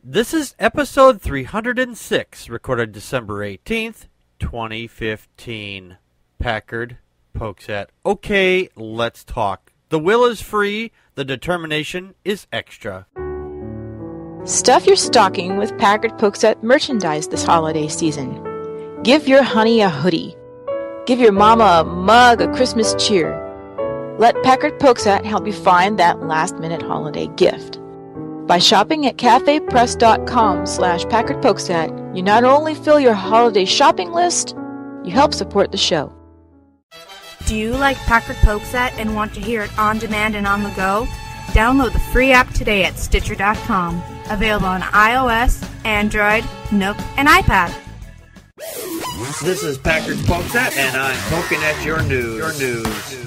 This is episode 306, recorded December 18th, 2015. Packard pokes at, okay, let's talk. The will is free, the determination is extra. Stuff your stocking with Packard pokes at merchandise this holiday season. Give your honey a hoodie. Give your mama a mug of Christmas cheer. Let Packard pokes at help you find that last-minute holiday gift. By shopping at cafepress.com/PackardPokesat, you not only fill your holiday shopping list, you help support the show. Do you like Packard Pokesat and want to hear it on demand and on the go? Download the free app today at Stitcher.com. Available on iOS, Android, Nook, and iPad. This is Packard Pokesat, and I'm poking at your news.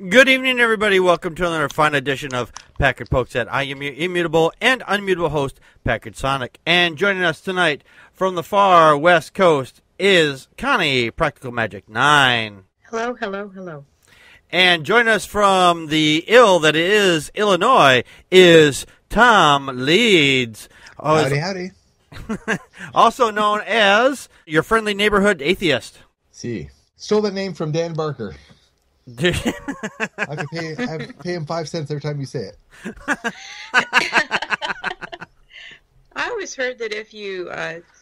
Good evening, everybody. Welcome to another fine edition of Packard Pokesat. I am your immutable and unmutable host, Packard Sonic. And joining us tonight from the far west coast is Connie, Practical Magic 9. Hello, hello, hello. And joining us from the ill that is Illinois is Tom Leeds. Howdy. Also known as your friendly neighborhood atheist. See, stole that name from Dan Barker. I have to pay him 5 cents every time you say it. I always heard that if you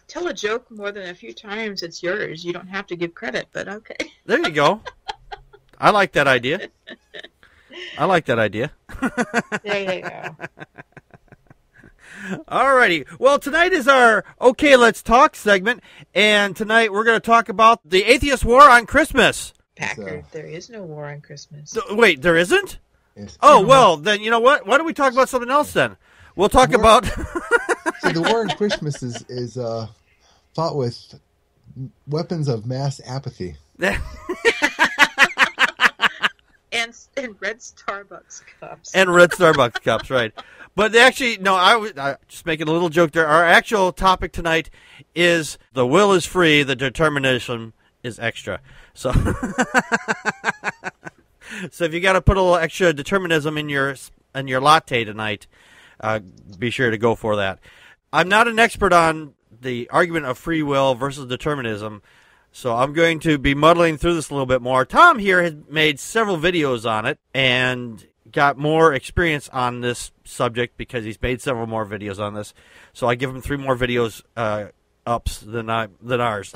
tell a joke more than a few times, it's yours. You don't have to give credit, but okay. There you go. I like that idea. There you go. Alrighty. Well, tonight is our Okay, Let's Talk segment, and tonight we're going to talk about the atheist war on Christmas. Packard, there is no war on Christmas. Wait, there isn't? Yes. Oh, well, then you know what? Why don't we talk about something else then? We'll talk about... See, the war on Christmas is fought with weapons of mass apathy. And red Starbucks cups. And red Starbucks cups, right. But actually, no, I just making a little joke there. Our actual topic tonight is the will is free, the determination is extra. So, so if you got to put a little extra determinism in your latte tonight, be sure to go for that. I'm not an expert on the argument of free will versus determinism, so I'm going to be muddling through this a little bit more. Tom here has made several videos on it and got more experience on this subject because he's made several more videos on this. So I give him 3 more videos ups than ours.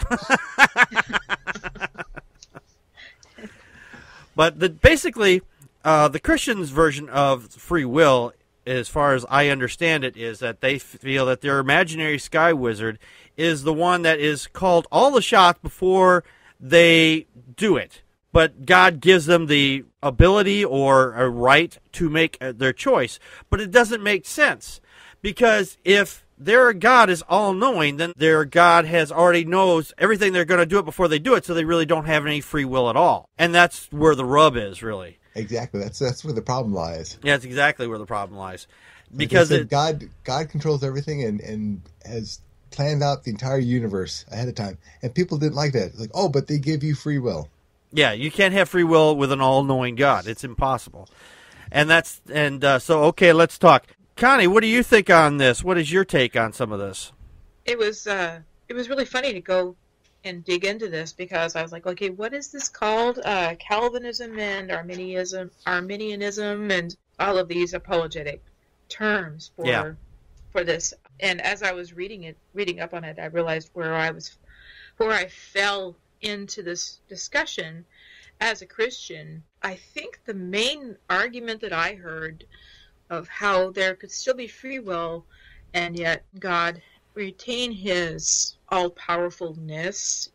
But basically, the Christians' version of free will, as far as I understand it, is that they feel that their imaginary sky wizard is the one that is called all the shots before they do it. But God gives them the ability or a right to make their choice. But it doesn't make sense. Because if their God is all-knowing, then their God has already knows everything they're going to do it before they do it, so they really don't have any free will at all. And that's where the rub is, really. Exactly. That's where the problem lies. Yeah, that's exactly where the problem lies. Because God controls everything and has planned out the entire universe ahead of time. And people didn't like that. Like, oh, but they give you free will. Yeah, you can't have free will with an all-knowing God. It's impossible. So okay, let's talk. Connie, what do you think on this? What is your take on some of this? It was really funny to go and dig into this because I was like, okay, what is this called? Calvinism and Arminianism, and all of these apologetic terms for this. And as I was reading up on it, I realized where I fell into this discussion as a Christian. I think the main argument that I heard of how there could still be free will and yet God retain his all-powerfulness,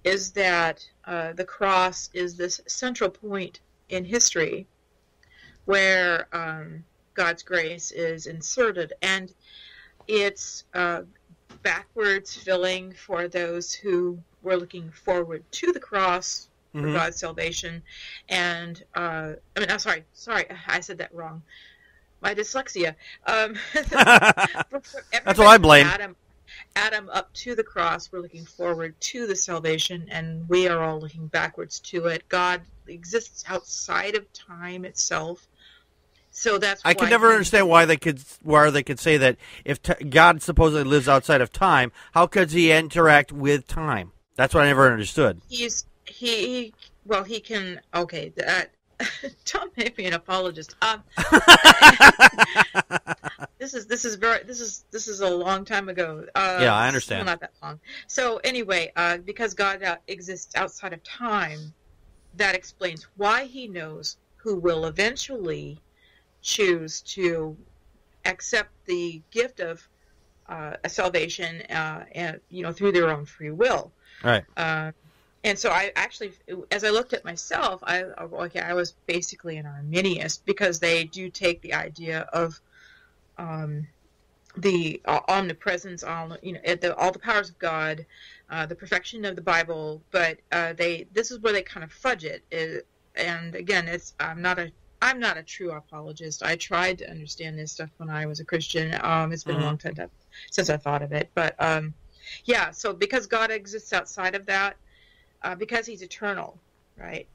is that the cross is this central point in history where God's grace is inserted, and it's backwards filling for those who were looking forward to the cross for God's salvation. And sorry, I said that wrong. My dyslexia. That's what I blame. Adam up to the cross, we're looking forward to the salvation, and we are all looking backwards to it. God exists outside of time itself. So that's I why could never understand why they could say that if God supposedly lives outside of time, how could he interact with time? That's what I never understood. He can. Okay, that. Don't make me an apologist. This is a long time ago. Yeah, I understand. Well, not that long. So anyway, because God exists outside of time, that explains why he knows who will eventually choose to accept the gift of salvation, and through their own free will. Right. And so I actually, as I looked at myself, I was basically an Arminianist, because they do take the idea of the omnipresence, all the powers of God, the perfection of the Bible, but this is where they kind of fudge it. And again, I'm not a true apologist. I tried to understand this stuff when I was a Christian. It's been a long time since I thought of it, but yeah. So because God exists outside of that. Because he's eternal, right?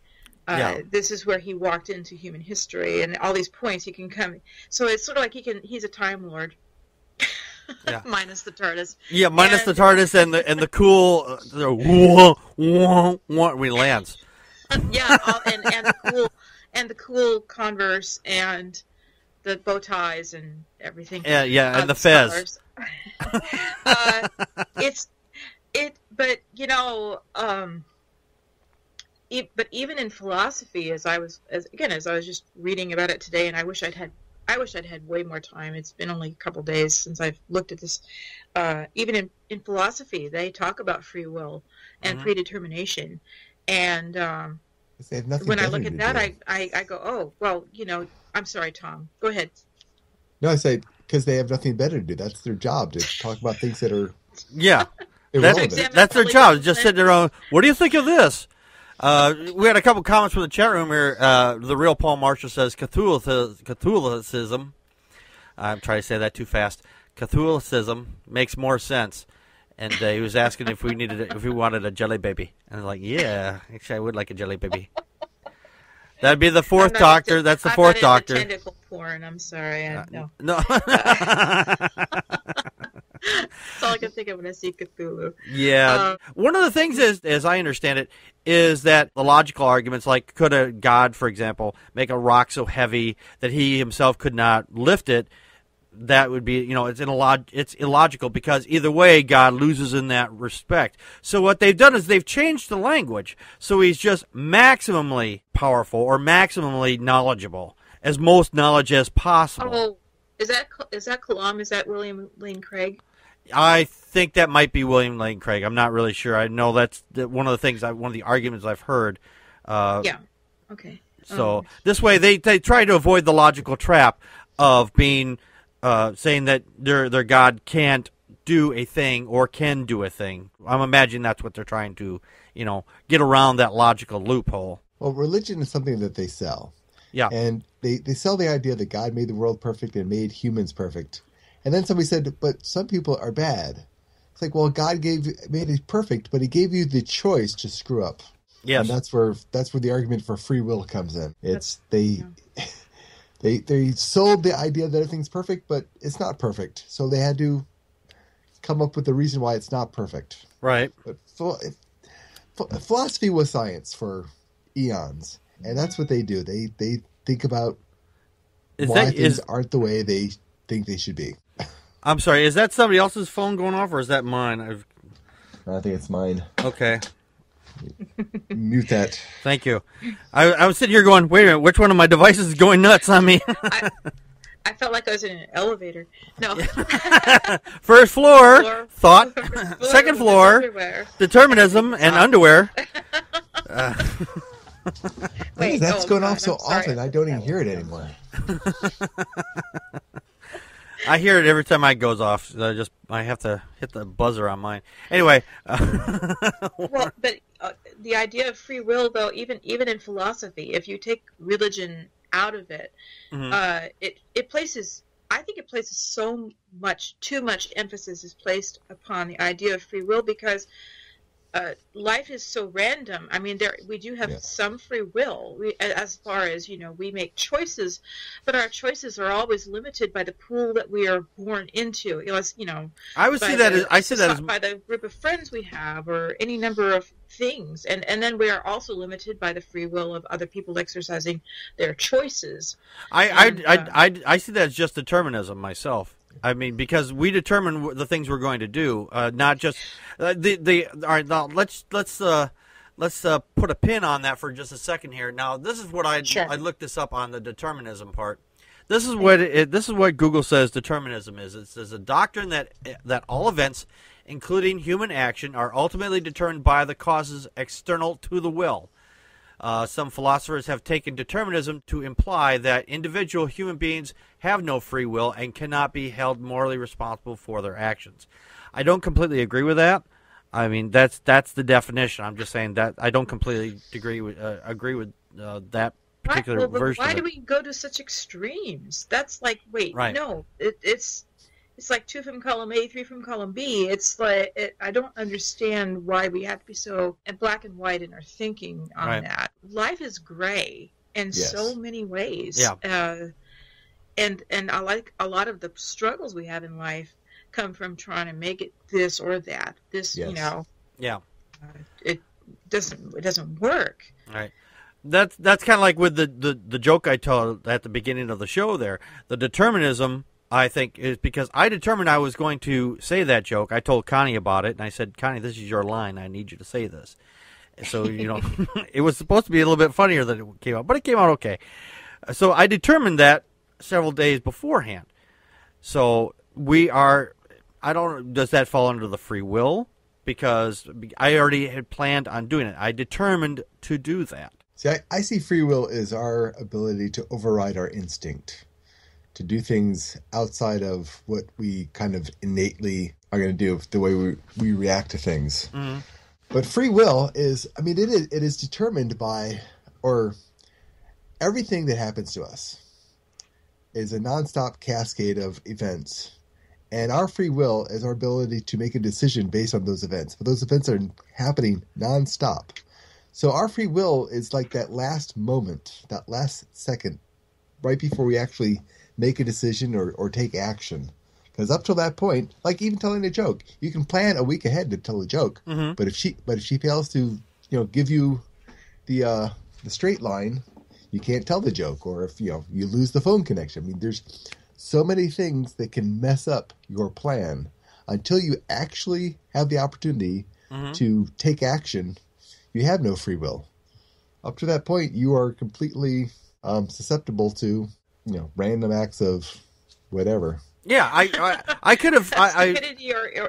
This is where he walked into human history, and all these points he can come. So it's sort of like he's a Time Lord, minus the TARDIS. Yeah, minus the TARDIS and the cool when he lands. Yeah, and the cool Converse and the bow ties and everything. Yeah, and the fez. But even in philosophy, as I was just reading about it today, and I wish I'd had way more time. It's been only a couple days since I've looked at this. Even in philosophy, they talk about free will and predetermination, and when I look at that, I go, oh well, I'm sorry, Tom. Go ahead. No, I say because they have nothing better to do. That's their job, to talk about things that are that's their job. Just sit there on. What do you think of this? We had a couple comments from the chat room here. The real Paul Marshall says Catholicism. I'm trying to say that too fast. Catholicism makes more sense. And he was asking if we wanted a jelly baby. And I was like, yeah, actually I would like a jelly baby. That'd be the fourth Doctor. That's the fourth Doctor. I'm not into tentacle porn. I'm sorry. No. That's all I can think of when I see Cthulhu. Yeah. One of the things is, as I understand it, is that the logical arguments, like could a God, for example, make a rock so heavy that he himself could not lift it? That would be, it's illogical, because either way, God loses in that respect. So what they've done is they've changed the language. So he's just maximally powerful or maximally knowledgeable, as most knowledge as possible. Oh, is that Kalam? Is that William Lane Craig? I think that might be William Lane Craig. I'm not really sure. I know that's one of the arguments I've heard. Yeah. Okay. So this way, they try to avoid the logical trap of being saying that their God can't do a thing or can do a thing. I'm imagining that's what they're trying to, get around that logical loophole. Well, religion is something that they sell. Yeah. And they sell the idea that God made the world perfect and made humans perfect. And then somebody said, but some people are bad. It's like, well, God made it perfect, but he gave you the choice to screw up. Yes. And that's where the argument for free will comes in. They sold the idea that everything's perfect, but it's not perfect. So they had to come up with the reason why it's not perfect. Right. But philosophy was science for eons. And that's what they do. They think about why things aren't the way they think they should be. I'm sorry, is that somebody else's phone going off, or is that mine? I think it's mine. Okay. Mute that. Thank you. I was sitting here going, wait a minute, which one of my devices is going nuts on me? I felt like I was in an elevator. No. First floor, thought. First floor, second floor, determinism and underwear. Wait, that's going off so often, I don't even hear it anymore. I hear it every time mine goes off. I have to hit the buzzer on mine. Anyway. Well, but the idea of free will, though, even in philosophy, if you take religion out of it, it places. I think it places too much emphasis is placed upon the idea of free will, because life is so random. I mean, we do have some free will, as far as, we make choices, but our choices are always limited by the pool that we are born into. I would see that as by the group of friends we have, or any number of things, and then we are also limited by the free will of other people exercising their choices. I see that as just determinism myself. I mean, because we determine the things we're going to do, not just all right, now let's put a pin on that for just a second here. Now, this is what I looked this up on the determinism part. This is what Google says determinism is. It says a doctrine that all events, including human action, are ultimately determined by the causes external to the will. Some philosophers have taken determinism to imply that individual human beings have no free will and cannot be held morally responsible for their actions. I don't completely agree with that. I mean, that's the definition. I'm just saying that I don't completely agree with that particular version. Why of it. do we go to such extremes? That's like, no, it's like 2 from column A, 3 from column B. It's like, I don't understand why we have to be so black and white in our thinking on that. Life is gray in so many ways. Yeah. And I like a lot of the struggles we have in life come from trying to make it this or that. Yeah. It doesn't work. Right. That's kind of like with the joke I told at the beginning of the show there. The determinism, I think, is because I determined I was going to say that joke. I told Connie about it, and I said, Connie, this is your line. I need you to say this. So, it was supposed to be a little bit funnier than it came out, but it came out okay. So I determined that several days beforehand. So does that fall under the free will? Because I already had planned on doing it. I determined to do that. See, I see free will as our ability to override our instinct, to do things outside of what we kind of innately are going to do, the way we react to things. Mm-hmm. But free will is, it is determined by, or everything that happens to us is a nonstop cascade of events. And our free will is our ability to make a decision based on those events. But those events are happening nonstop. So our free will is like that last moment, that last second, right before we actually make a decision or take action. Because up till that point, like even telling a joke, you can plan a week ahead to tell a joke. Mm-hmm. But if she fails to, give you the straight line, you can't tell the joke. Or if you lose the phone connection. There's so many things that can mess up your plan until you actually have the opportunity to take action. You have no free will. Up to that point, you are completely susceptible to, random acts of whatever. Yeah, I could have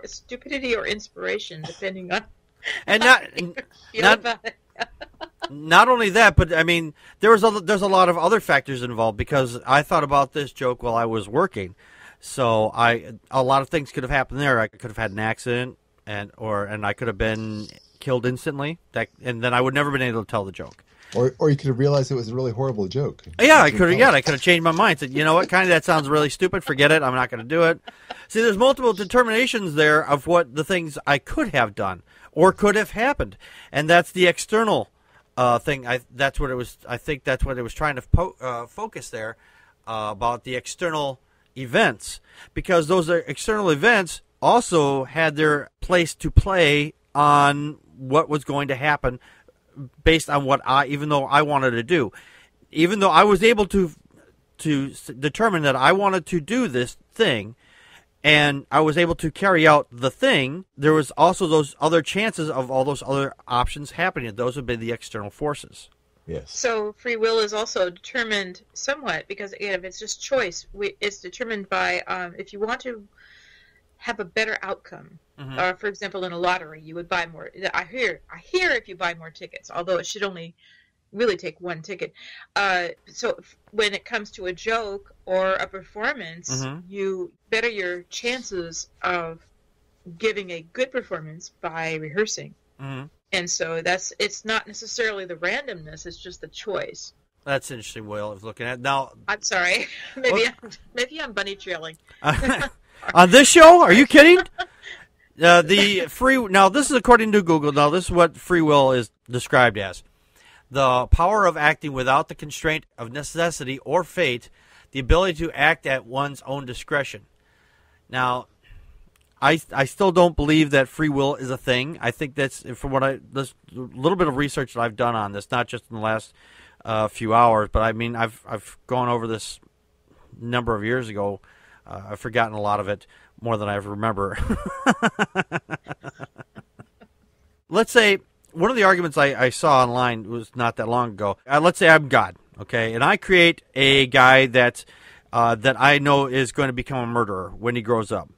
stupidity or inspiration, depending on. And not only that, but there's a lot of other factors involved, because I thought about this joke while I was working. So a lot of things could have happened there. I could have had an accident, and I could have been killed instantly. And then I would never been able to tell the joke. Or you could have realized it was a really horrible joke. Yeah, I could have changed my mind. Said, you know what, that sounds really stupid. Forget it. I'm not going to do it. See, there's multiple determinations there of what the things I could have done or could have happened, and that's the external thing. I think that's what it was trying to focus there about the external events, because those external events also had their place to play on what was going to happen based on what even though I wanted to do. Even though I was able to determine that I wanted to do this thing, and I was able to carry out the thing, there was also those other chances of all those other options happening. Those would be the external forces. Yes. So free will is also determined somewhat, because again, if it's just choice, it's determined by if you want to have a better outcome. Mm-hmm. For example, in a lottery, you would buy more. I hear if you buy more tickets, although it should only really take one ticket. So when it comes to a joke or a performance, mm-hmm. you better your chances of giving a good performance by rehearsing. Mm-hmm. And so it's not necessarily the randomness; it's just the choice. That's an interesting way of looking at it. Now, I'm sorry. Maybe I'm bunny trailing. On this show? Are you kidding? The free now. This is according to Google. Now, this is what free will is described as: the power of acting without the constraint of necessity or fate, the ability to act at one's own discretion. Now, I still don't believe that free will is a thing. I think that's from this little bit of research that I've done on this, not just in the last few hours, but I mean I've gone over this a number of years ago. I've forgotten a lot of it, more than I remember. Let's say one of the arguments I saw online was not that long ago. Let's say I'm God, okay, and I create a guy that I know is going to become a murderer when he grows up.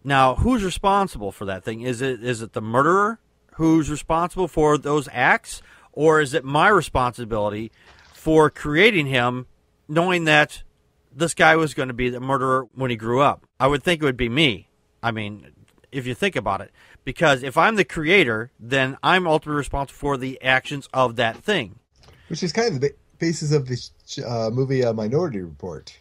Now, who's responsible for that thing? Is it the murderer who's responsible for those acts, or is it my responsibility for creating him, knowing that this guy was going to be the murderer when he grew up? I would think it would be me. I mean, if you think about it. Because if I'm the creator, then I'm ultimately responsible for the actions of that thing. Which is kind of the basis of the movie Minority Report.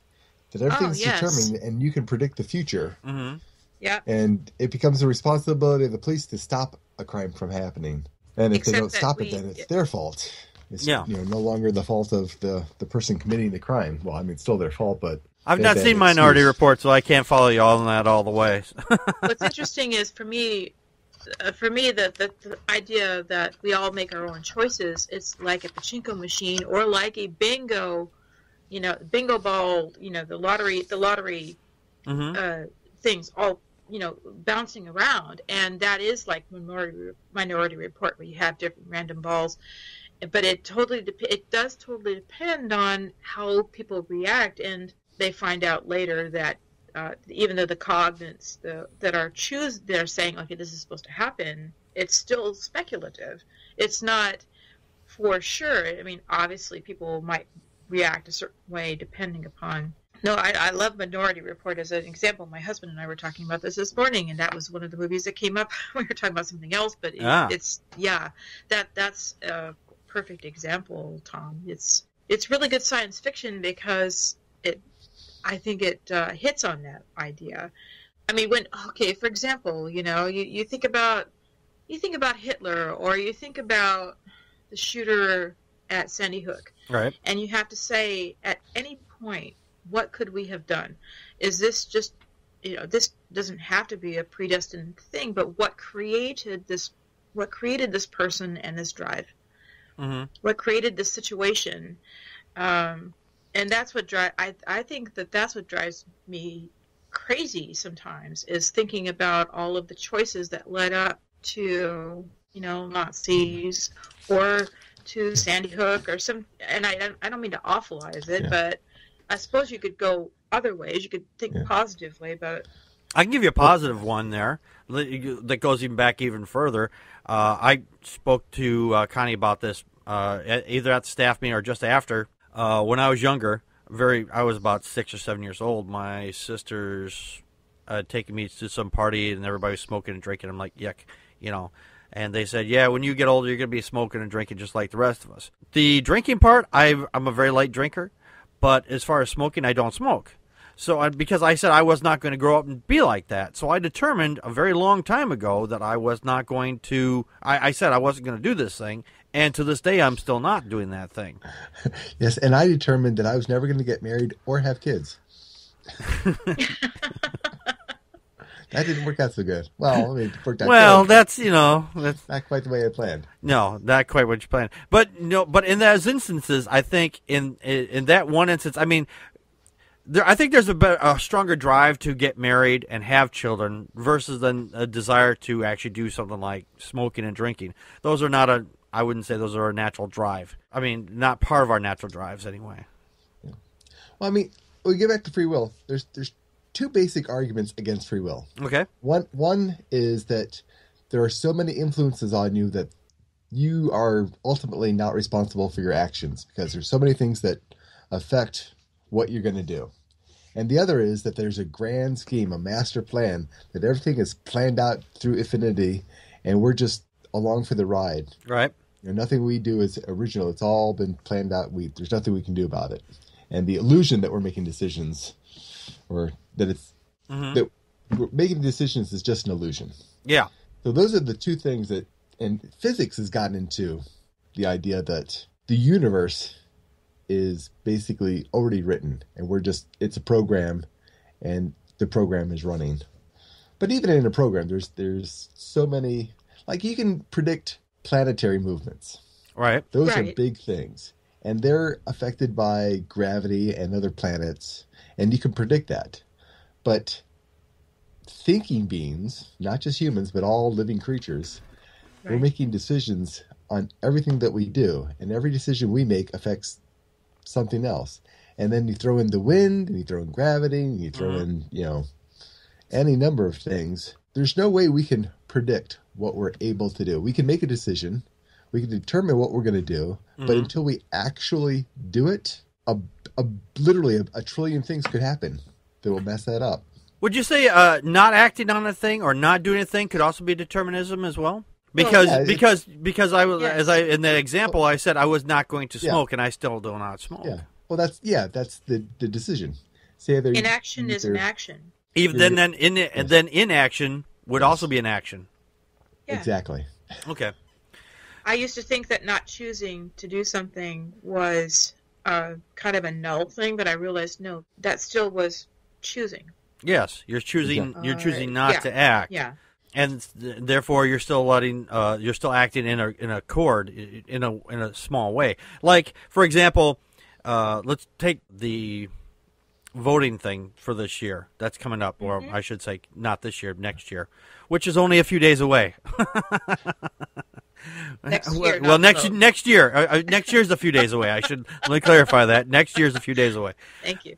That everything's determined and you can predict the future. Mm-hmm. Yeah. And it becomes the responsibility of the police to stop a crime from happening. And if they don't stop it, then it's their fault. It's no longer the fault of the person committing the crime. Well, I mean, it's still their fault, but I've not seen Minority Report, so I can't follow you on that all the way. What's interesting is for me, the idea that we all make our own choices. It's like a pachinko machine or like a bingo, bingo ball. The lottery things all bouncing around, and that is like Minority Report, where you have different random balls. But it does totally depend on how people react, and they find out later that even though the cognates they're saying, okay, this is supposed to happen, it's still speculative. It's not for sure. I mean, obviously people might react a certain way depending upon. No, I love Minority Report as an example. My husband and I were talking about this morning, and that was one of the movies that came up. We were talking about something else, but that's a perfect example, Tom. It's really good science fiction because I think it hits on that idea. I mean, for example, you think about Hitler, or you think about the shooter at Sandy Hook, right? And you have to say, at any point, what could we have done? Is this just, this doesn't have to be a predestined thing, but what created this person and this drive? Mm-hmm. What created this situation? And that's what I think that's what drives me crazy sometimes, is thinking about all of the choices that led up to, Nazis or to Sandy Hook or some, and I don't mean to awfulize it, but I suppose you could go other ways. You could think positively about it. I can give you a positive one there that goes back even further. I spoke to Connie about this either at the staff meeting or just after. When I was younger, I was about 6 or 7 years old. My sisters taking me to some party and everybody was smoking and drinking. I'm like, yuck, And they said, yeah, when you get older, you're going to be smoking and drinking just like the rest of us. The drinking part, I'm a very light drinker. But as far as smoking, I don't smoke. So because I said I was not going to grow up and be like that. So I determined a very long time ago that I was not going to, I said I wasn't going to do this thing. And to this day, I'm still not doing that thing. Yes, and I determined that I was never going to get married or have kids. That didn't work out so good. Well, I mean, it worked out good. That's not quite the way I planned. No, not quite what you planned. But but in those instances, I think in that one instance, I mean, I think there's a stronger drive to get married and have children versus than a desire to actually do something like smoking and drinking. Those are I wouldn't say those are a natural drive. I mean, not part of our natural drives anyway. Yeah. Well, I mean, when we get back to free will, there's two basic arguments against free will. Okay. One is that there are so many influences on you that you are ultimately not responsible for your actions because there's so many things that affect what you're going to do. And the other is that there's a grand scheme, a master plan, that everything is planned out through infinity and we're just along for the ride. Right. Nothing we do is original. It's all been planned out. There's nothing we can do about it. And the illusion that we're making decisions or that it's that making decisions is just an illusion. Yeah. So those are the two things that, and physics has gotten into the idea that the universe is basically already written, and it's a program, and the program is running. But even in a program, there's so many, like you can predict planetary movements. Right. Those are big things. And they're affected by gravity and other planets, and you can predict that. But thinking beings, not just humans, but all living creatures, we're making decisions on everything that we do, and every decision we make affects something else. And then you throw in the wind, and you throw in gravity, and you throw in, any number of things. There's no way we can predict what we're able to do. We can make a decision, we can determine what we're going to do, but until we actually do it, literally a trillion things could happen that will mess that up. Would you say not acting on a thing or not doing a thing could also be determinism as well? Because I was in the example I said I was not going to smoke and I still do not smoke. Yeah. Well, that's the decision. Say either inaction is an action. Even then inaction would also be an action. Yeah. Exactly. Okay. I used to think that not choosing to do something was kind of a null thing, but I realized no, that still was choosing. Yes, you're choosing. You're choosing not to act. Yeah. And therefore, you're still you're still acting in a chord in a small way. Like, for example, let's take the voting thing for this year that's coming up, or I should say, not this year, next year, which is only a few days away. Next year. Next year. Next year's a few days away. Let me clarify that. Next year's a few days away. Thank you.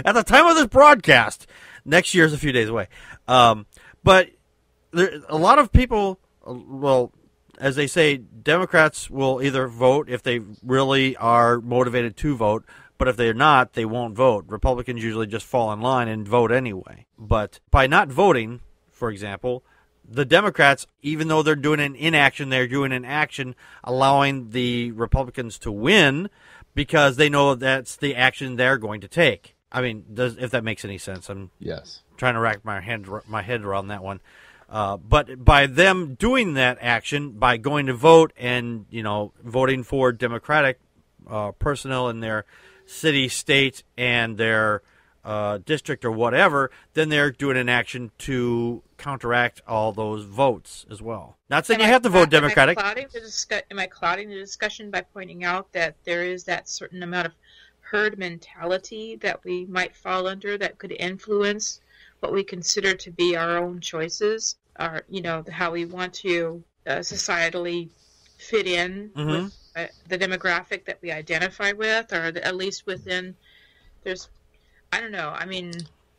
At the time of this broadcast, next year's a few days away. But a lot of people, well, as they say, Democrats will either vote if they really are motivated to vote, but if they're not, they won't vote. Republicans usually just fall in line and vote anyway. But by not voting, for example, the Democrats, even though they're doing an inaction, they're doing an action allowing the Republicans to win because they know that's the action they're going to take. I mean, if that makes any sense. I'm trying to rack my head around that one. But by them doing that action, by going to vote and, voting for Democratic personnel in their city, state, and their district or whatever, then they're doing an action to counteract all those votes as well. Not saying you have to vote Democratic. Am I clouding the discussion by pointing out that there is that certain amount of herd mentality that we might fall under that could influence what we consider to be our own choices, or how we want to societally fit in with the demographic that we identify with, or at least within. I don't know. I mean,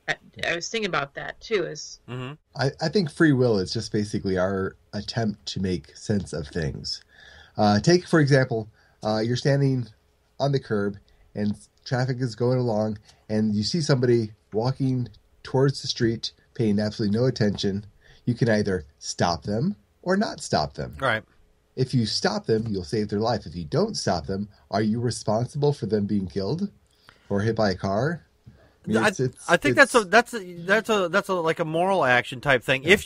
I was thinking about that too. I think free will is just basically our attempt to make sense of things. Take, for example, you're standing on the curb and traffic is going along, and you see somebody walking towards the street, paying absolutely no attention. You can either stop them or not stop them. Right. If you stop them, you'll save their life. If you don't stop them, are you responsible for them being killed or hit by a car? I think that's like a moral action type thing. Yeah. If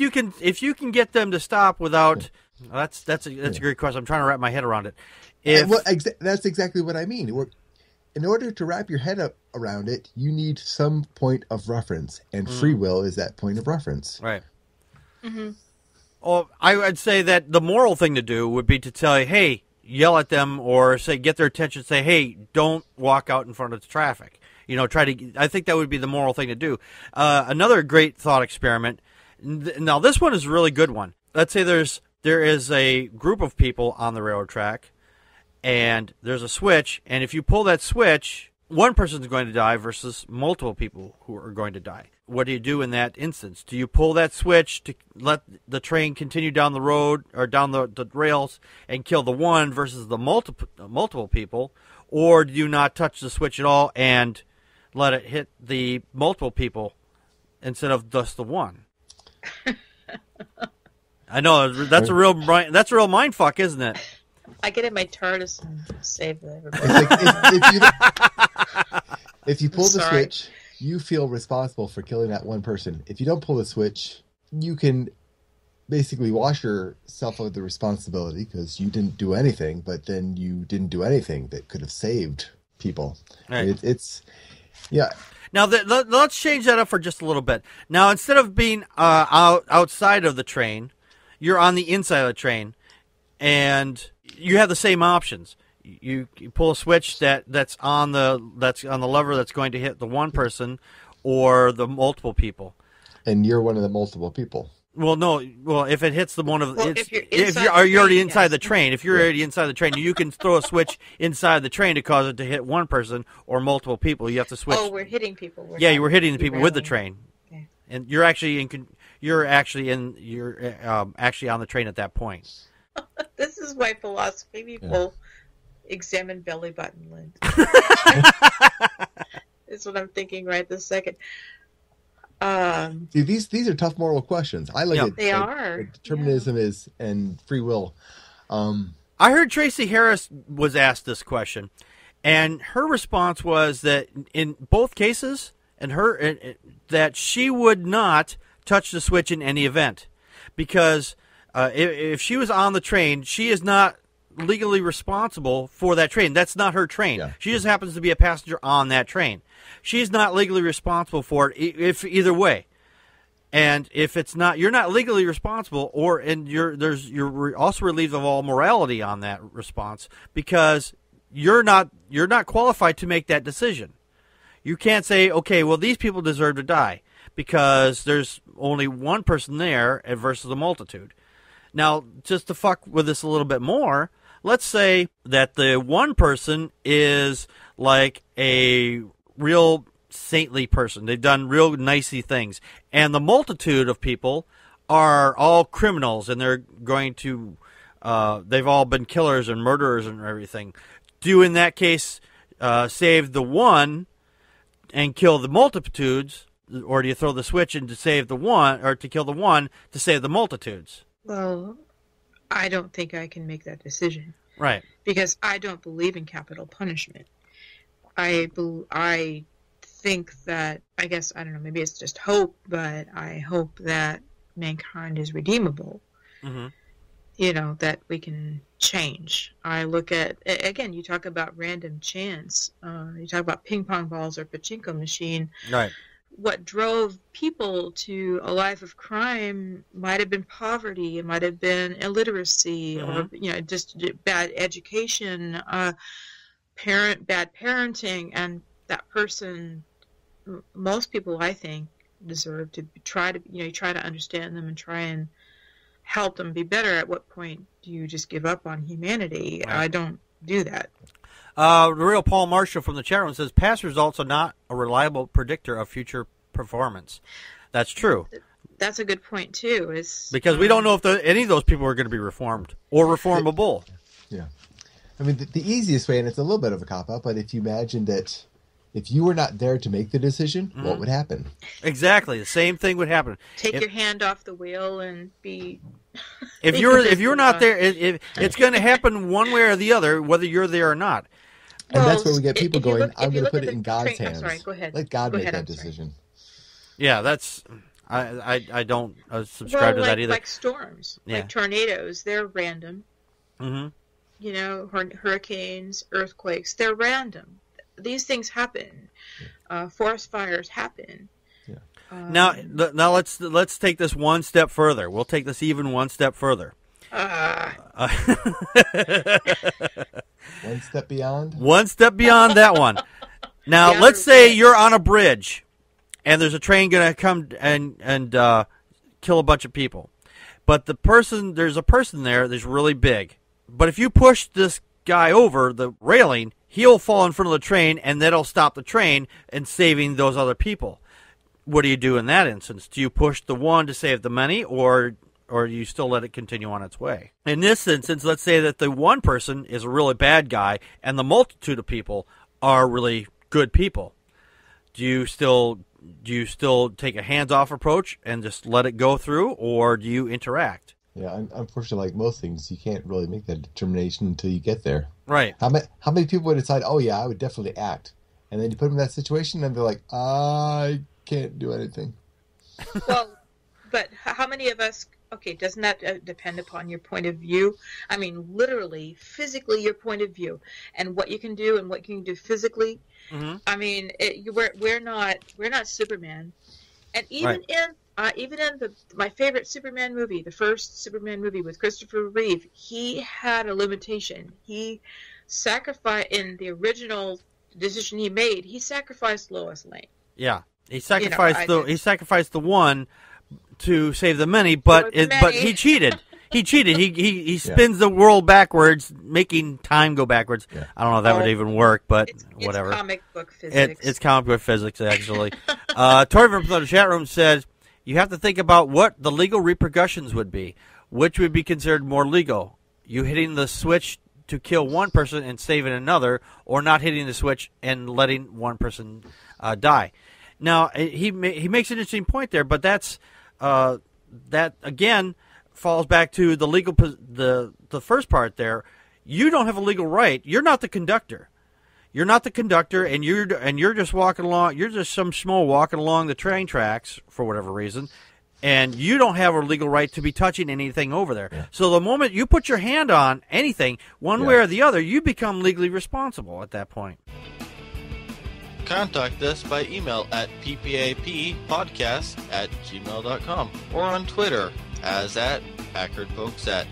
you can get them to stop without, that's a great question. I'm trying to wrap my head around it. That's exactly what I mean. In order to wrap your head up around it, you need some point of reference, and free will is that point of reference. Right. Mm-hmm. Well, I would say that the moral thing to do would be to tell you, hey, yell at them, or say get their attention. Say, hey, don't walk out in front of the traffic. I think that would be the moral thing to do. Another great thought experiment. Now, this one is a really good one. Let's say there is a group of people on the railroad track, and there's a switch, and if you pull that switch, one person's going to die versus multiple people who are going to die. What do you do in that instance? Do you pull that switch to let the train continue down the road or down the rails and kill the one versus the multiple people, or do you not touch the switch at all and let it hit the multiple people instead of just the one? I know that's a real mind fuck, isn't it? I get in my TARDIS and save everybody. If you pull the switch, you feel responsible for killing that one person. If you don't pull the switch, you can basically wash yourself of the responsibility because you didn't do anything, but then you didn't do anything that could have saved people. Right. It's yeah. Now, let's change that up for just a little bit. Now, instead of being outside of the train, you're on the inside of the train, and you have the same options. You pull a switch that's on the lever that's going to hit the one person or the multiple people. And you're one of the multiple people. Well, no. Well, if it hits the one of if you're already inside the train. If you're already inside the train, you can throw a switch inside the train to cause it to hit one person or multiple people. You have to switch. Oh, we're hitting people. You were hitting the people with the train, okay. And you're actually actually on the train at that point. This is why philosophy people examine belly button lint. Is what I'm thinking right this second. See, these are tough moral questions. I like it. They are. Determinism is and free will. I heard Tracy Harris was asked this question, and her response was that in both cases, that she would not touch the switch in any event, because if she was on the train, she is not legally responsible for that train. That's not her train. Yeah. She just happens to be a passenger on that train. She's not legally responsible for it if either way. And if it's not, you're not legally responsible, you're also relieved of all morality on that response, because you're not qualified to make that decision. You can't say, okay, well, these people deserve to die because there's only one person there versus the multitude. Now, just to fuck with this a little bit more, let's say that the one person is like a real saintly person. They've done real nicey things. And the multitude of people are all criminals, and they're going to, they've all been killers and murderers and everything. Do you, in that case, save the one and kill the multitudes, or do you throw the switch in to save the one, or to kill the one to save the multitudes? Well, I don't think I can make that decision. Right. Because I don't believe in capital punishment. I think that, I guess, I don't know, maybe it's just hope, but I hope that mankind is redeemable. Mm-hmm. You know, that we can change. I look at, again, you talk about random chance. You talk about ping pong balls or pachinko machine. Right. What drove people to a life of crime might have been poverty, it might have been illiteracy, mm-hmm. or just bad education, bad parenting, and that person, most people, I think, deserve to try to understand them and try and help them be better. At what point do you just give up on humanity? Right. I don't do that. The real Paul Marshall from the chat room says past results are not a reliable predictor of future performance. That's true. That's a good point too. Because we don't know if any of those people are going to be reformed or reformable. Yeah. I mean, the easiest way, and it's a little bit of a cop-out, but if you imagine that if you were not there to make the decision, mm-hmm. what would happen? Exactly. The same thing would happen. Take your hand off the wheel and be... If you're not there, it's going to happen one way or the other, whether you're there or not. And that's where we get people going, I'm going to put it in God's hands. I'm sorry, go ahead. Let God make that decision. Yeah, that's... I don't subscribe to that either. Like storms, like tornadoes, they're random. Mm-hmm. You know, hurricanes, earthquakes, they're random. These things happen. Forest fires happen. Yeah. Now let's take this one step further. We'll take this even one step further. One step beyond? One step beyond that one. Now, let's say you're on a bridge, and there's a train going to come and kill a bunch of people. But there's a person there that's really big. But if you push this guy over the railing, he'll fall in front of the train, and that'll stop the train and saving those other people. What do you do in that instance? Do you push the one to save the many, or do you still let it continue on its way? In this instance, let's say that the one person is a really bad guy, and the multitude of people are really good people. Do you still take a hands-off approach and just let it go through, or do you interact? Yeah, unfortunately, like most things, you can't really make that determination until you get there. Right. How many people would decide, oh yeah, I would definitely act, And then you put them in that situation, and they're like, I can't do anything. Well, but how many of us, okay, doesn't that depend upon your point of view? I mean, literally, physically, your point of view, and what you can do and what you can do physically. Mm-hmm. I mean, we're not Superman. And even in my favorite Superman movie, the first Superman movie with Christopher Reeve, he had a limitation. He sacrificed, in the original decision he made, he sacrificed Lois Lane. Yeah, he sacrificed the one to save the many, but he cheated. He cheated. He spins the world backwards, making time go backwards. Yeah. I don't know if that would even work, but whatever. It's comic book physics. It's comic book physics, actually. Torvin from the chat room says, you have to think about what the legal repercussions would be. Which would be considered more legal? You hitting the switch to kill one person and saving another, or not hitting the switch and letting one person die. Now, he makes an interesting point there, but that again falls back to the legal the first part there. You don't have a legal right. You're not the conductor. You're not the conductor, and you're just walking along. You're just some schmo walking along the train tracks for whatever reason, and you don't have a legal right to be touching anything over there. Yeah. So the moment you put your hand on anything, one way or the other, you become legally responsible at that point. Contact us by email at ppappodcast@gmail.com or on Twitter as @PackardPokesat.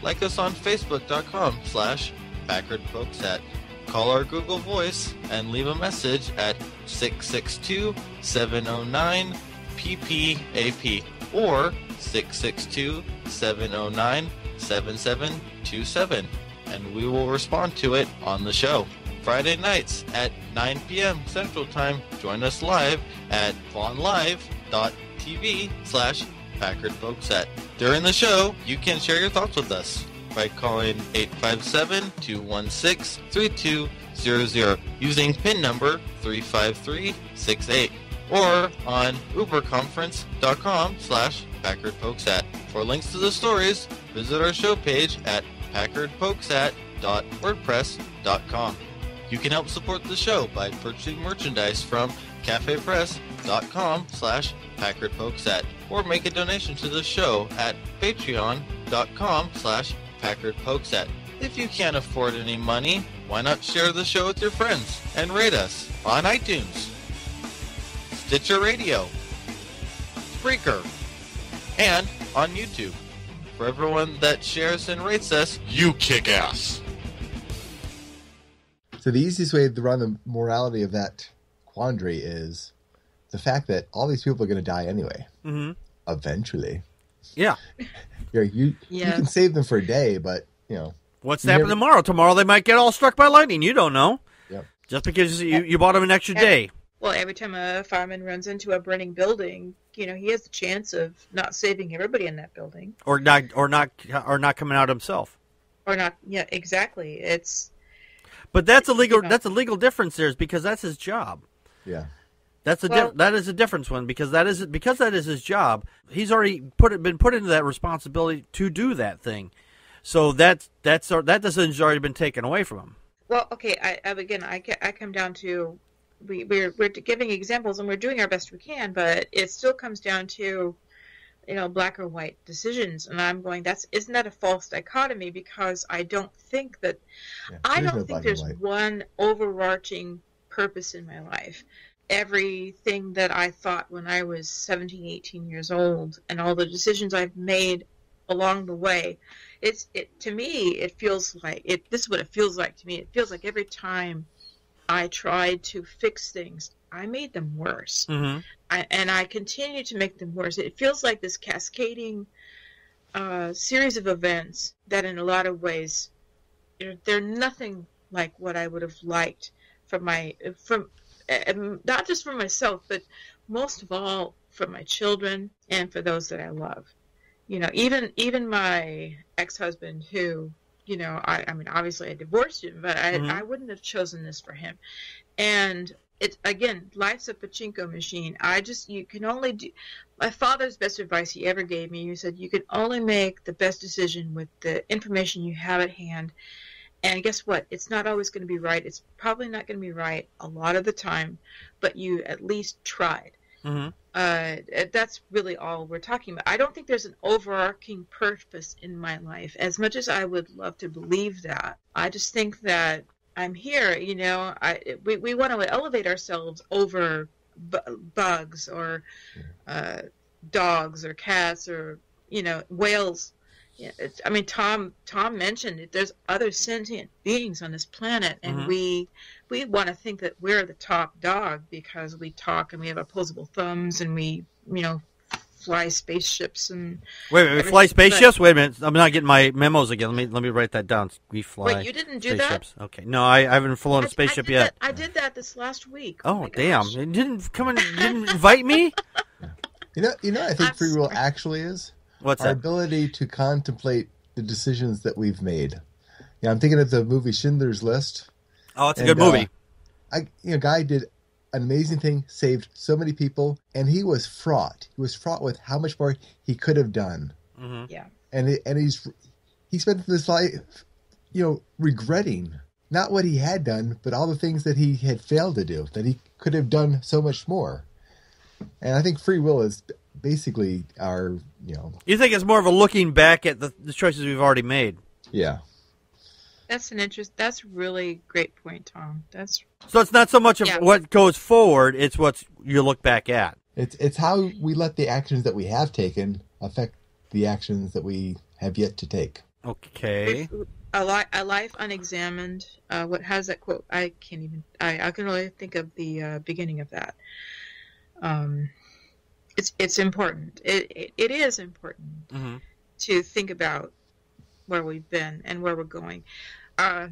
Like us on Facebook.com/PackardPokesat. Call our Google Voice and leave a message at 662-709-PPAP or 662-709-7727, and we will respond to it on the show. Friday nights at 9 p.m. Central Time. Join us live at vonlive.tv/PackardPokesat. During the show, you can share your thoughts with us by calling 857-216-3200 using PIN number 35368 or on uberconference.com/PackardPokesat. For links to the stories, visit our show page at packardpokesat.wordpress.com. You can help support the show by purchasing merchandise from cafepress.com/PackardPokesat or make a donation to the show at patreon.com/PackardPokesat. If you can't afford any money, why not share the show with your friends and rate us on iTunes, Stitcher Radio, Spreaker, and on YouTube. For everyone that shares and rates us, you kick ass. So the easiest way to run the morality of that quandary is the fact that all these people are going to die anyway. Mm-hmm. Eventually. Yeah. You can save them for a day, but, What's happening tomorrow? Tomorrow they might get all struck by lightning. You don't know. Yep. Just because you bought them an extra day. Well, every time a fireman runs into a burning building, he has the chance of not saving everybody in that building. Or not coming out himself. Or not, yeah, exactly. But that's a legal difference there, is because that's his job. Yeah. That is a difference one, because that is his job. He's already been put into that responsibility to do that thing. So that decision's already been taken away from him. Well, okay, I come down to we're giving examples and we're doing our best we can, but it still comes down to black or white decisions, and I'm going, isn't that a false dichotomy? Because I don't think there's one overarching purpose in my life. Everything that I thought when I was 17, 18 years old, and all the decisions I've made along the way, to me, it feels like this is what it feels like to me. It feels like every time I tried to fix things, I made them worse. Mm-hmm. And I continue to make them worse. It feels like this cascading series of events that in a lot of ways, they're nothing like what I would have liked from not just for myself, but most of all for my children and for those that I love. Even my ex-husband, who, I mean, obviously I divorced him, but I wouldn't have chosen this for him. And it's, again, life's a pachinko machine. You can only do, my father's best advice he ever gave me, he said, you can only make the best decision with the information you have at hand. And guess what? It's not always going to be right. It's probably not going to be right a lot of the time, but you at least tried. Mm-hmm. That's really all we're talking about. I don't think there's an overarching purpose in my life, as much as I would love to believe that. I just think that I'm here, we want to elevate ourselves over bugs or dogs or cats or, whales. Yeah, Tom mentioned it. There's other sentient beings on this planet, and we want to think that we're the top dog because we talk and we have opposable thumbs and we, fly spaceships and. Wait, we fly spaceships? Wait a minute, I'm not getting my memos again. Let me write that down. We fly. Wait, you didn't do spaceships. that? Okay, no, I haven't flown a spaceship yet. I did that this last week. Oh, my damn! gosh. You didn't come and you didn't invite me. I think free will actually is. What's our that? ability to contemplate the decisions that we've made. Yeah, I'm thinking of the movie Schindler's List. Oh, it's a good movie. Guy did an amazing thing, saved so many people, and he was fraught. He was fraught with how much more he could have done. Mm-hmm. Yeah. And he spent his life, regretting not what he had done, but all the things that he had failed to do, that he could have done so much more. And I think free will is basically our, You think it's more of a looking back at the choices we've already made? Yeah. That's really great point, Tom. So it's not so much of what goes forward; it's what you look back at. It's how we let the actions that we have taken affect the actions that we have yet to take. Okay. A life unexamined. What has that quote? I can't even. I can only think of the beginning of that. It's important. It is important to think about where we've been and where we're going. I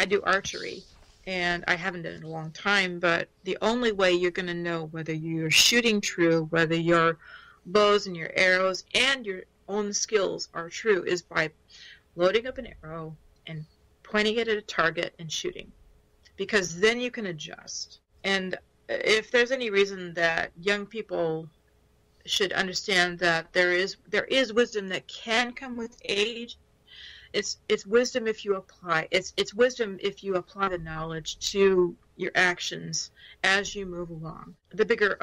do archery, and I haven't done it in a long time, but the only way you're going to know whether you're shooting true, whether your bows and your arrows and your own skills are true, is by loading up an arrow and pointing it at a target and shooting. Because then you can adjust. And if there's any reason that young people should understand that there is wisdom that can come with age, it's wisdom if you apply it's wisdom if you apply the knowledge to your actions as you move along. The bigger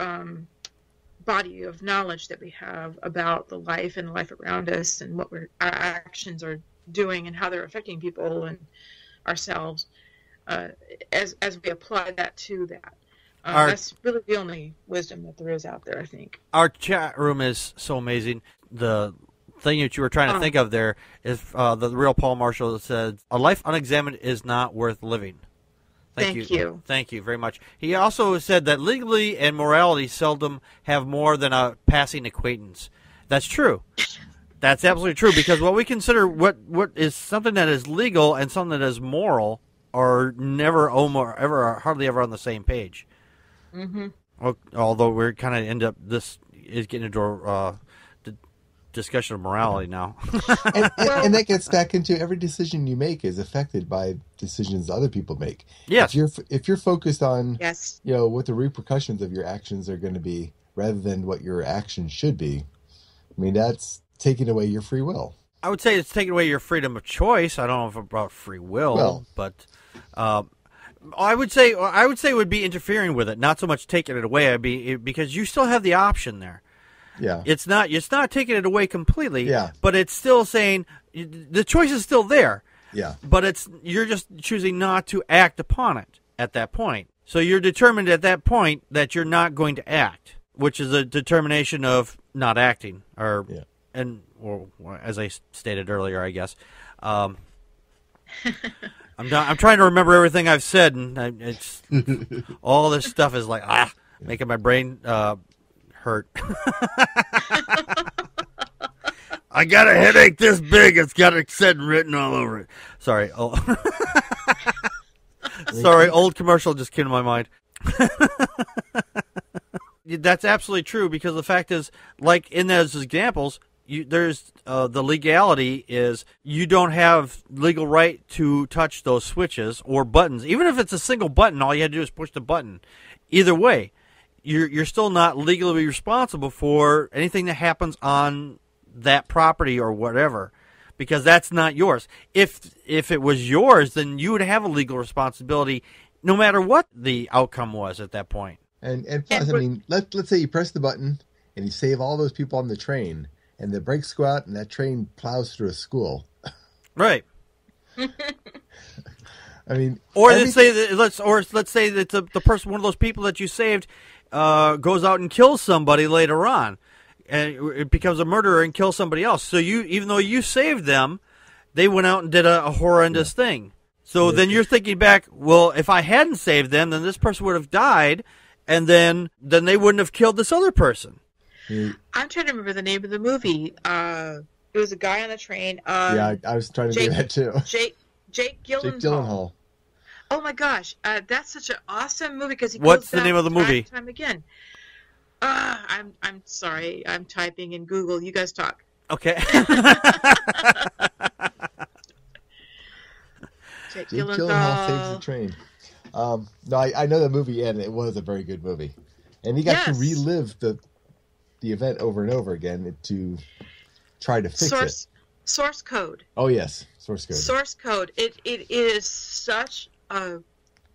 body of knowledge that we have about the life and life around us and what our actions are doing and how they're affecting people and ourselves, as we apply that to that. That's really the only wisdom that there is out there, I think. Our chat room is so amazing. The thing that you were trying to think of there is the real Paul Marshall that said, "A life unexamined is not worth living." Thank you. Thank you very much. He also said that legally and morality seldom have more than a passing acquaintance. That's true. That's absolutely true, because what we consider what is something that is legal and something that is moral are never hardly ever on the same page. Mm-hmm. Although we're kind of this is getting into the discussion of morality now. and that gets back into every decision you make is affected by decisions other people make. Yes. If you're focused on yes, what the repercussions of your actions are going to be rather than what your actions should be, I mean, that's taking away your free will. I would say it's taking away your freedom of choice. I don't know if about free will, but I would say it would be interfering with it, not so much taking it away. Because you still have the option there. Yeah, it's not taking it away completely. Yeah, but it's still saying the choice is still there. Yeah, but you're just choosing not to act upon it at that point. So you're determined at that point that you're not going to act, which is a determination of not acting, or as I stated earlier, I guess. I'm trying to remember everything I've said, and it's all this stuff is like making my brain hurt. I got a headache this big. It's got it said and written all over it. Sorry. Sorry, old commercial just came to my mind. That's absolutely true, because the fact is, like in those examples, there's the legality is you don't have legal right to touch those switches or buttons. Even if it's a single button, all you had to do is push the button. Either way, you're still not legally responsible for anything that happens on that property or whatever. because that's not yours. If it was yours, then you would have a legal responsibility no matter what the outcome was at that point. And plus, I mean, let's say you press the button and you save all those people on the train, and the brakes go out and that train plows through a school. Right. I mean, or let's say that the person, one of those people that you saved, goes out and kills somebody later on, and it becomes a murderer and kills somebody else. So even though you saved them, they went out and did a horrendous thing. So then you're thinking back, well, if I hadn't saved them, then this person would have died, and then they wouldn't have killed this other person. I'm trying to remember the name of the movie. It was a guy on the train. I was trying to do that too. Jake Gyllenhaal. Oh my gosh, that's such an awesome movie because he. What's the name of the movie? Time again. I'm sorry. I'm typing in Google. You guys talk. Okay. Jake Gyllenhaal saves the train. No, I know the movie, and it was a very good movie, and he got to relive the event over and over again to try to fix it. Source Code. Oh yes, Source Code. Source Code. It is such a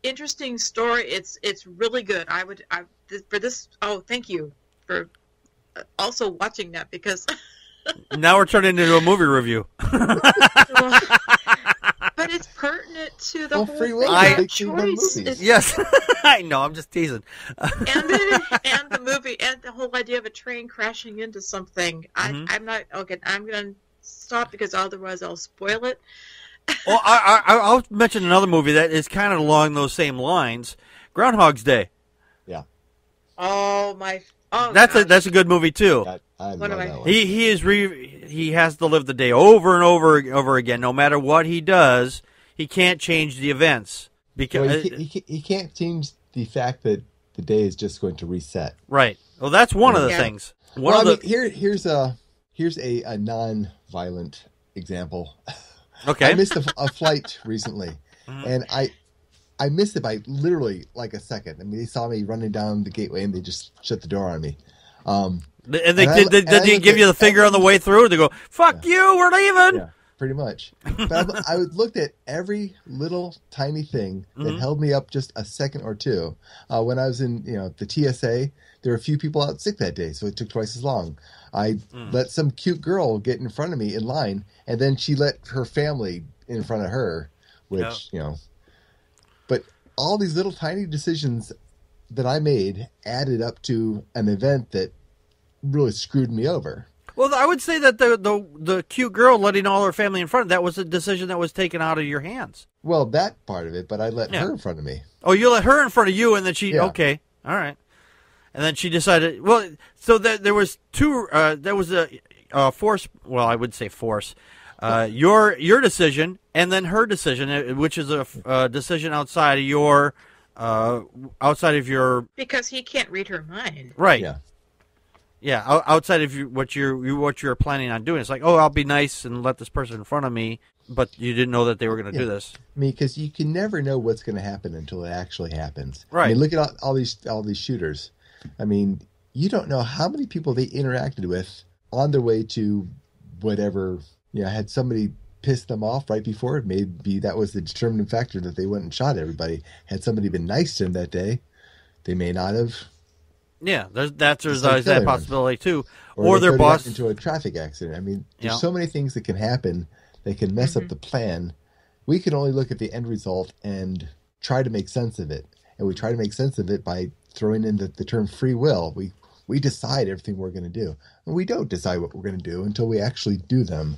interesting story. It's really good. For this. Oh, thank you for also watching that because. Now we're turning into a movie review. But it's pertinent to the whole free will. choice. Yes, I know. I'm just teasing. and the movie and the whole idea of a train crashing into something. I'm not okay. I'm going to stop because otherwise I'll spoil it. Well, I'll mention another movie that is kind of along those same lines. Groundhog's Day. Yeah. Oh my. Oh, that's a good movie too. I love that one. He has to live the day over and over again. No matter what he does, he can't change the events because he can't change the fact that the day is just going to reset. Right. Well, that's one of the things. Here's a non-violent example. Okay. I missed a flight recently, and I missed it by literally like a second. I mean, they saw me running down the gateway, and they just shut the door on me. Did they give you the finger on the way through? They go, "Fuck you, we're leaving." Yeah, pretty much. But I looked at every little tiny thing that held me up just a second or two. When I was in, the TSA, there were a few people out sick that day, so it took twice as long. I let some cute girl get in front of me in line, and then she let her family in front of her, which But all these little tiny decisions that I made added up to an event that really screwed me over. Well, I would say that the cute girl letting all her family in front, that was a decision that was taken out of your hands. Well, that part of it, but I let her in front of me. Oh, you let her in front of you, and then she, okay, all right. And then she decided, well, so that there was there was a force, well, I would say force, your decision, and then her decision, which is a decision outside of your, because he can't read her mind. Right. Yeah. Yeah, outside of what you're planning on doing. It's like, oh, I'll be nice and let this person in front of me, but you didn't know that they were going to do this. I mean, because you can never know what's going to happen until it actually happens. Right. I mean, look at all these shooters. I mean, you don't know how many people they interacted with on their way to whatever. Had somebody pissed them off right before, maybe that was the determining factor that they went and shot everybody. Had somebody been nice to them that day, they may not have. Yeah, there's that possibility too. Or their boss into a traffic accident. I mean, there's so many things that can happen that can mess up the plan. We can only look at the end result and try to make sense of it. And we try to make sense of it by throwing in the term free will. We decide everything we're going to do. And we don't decide what we're going to do until we actually do them.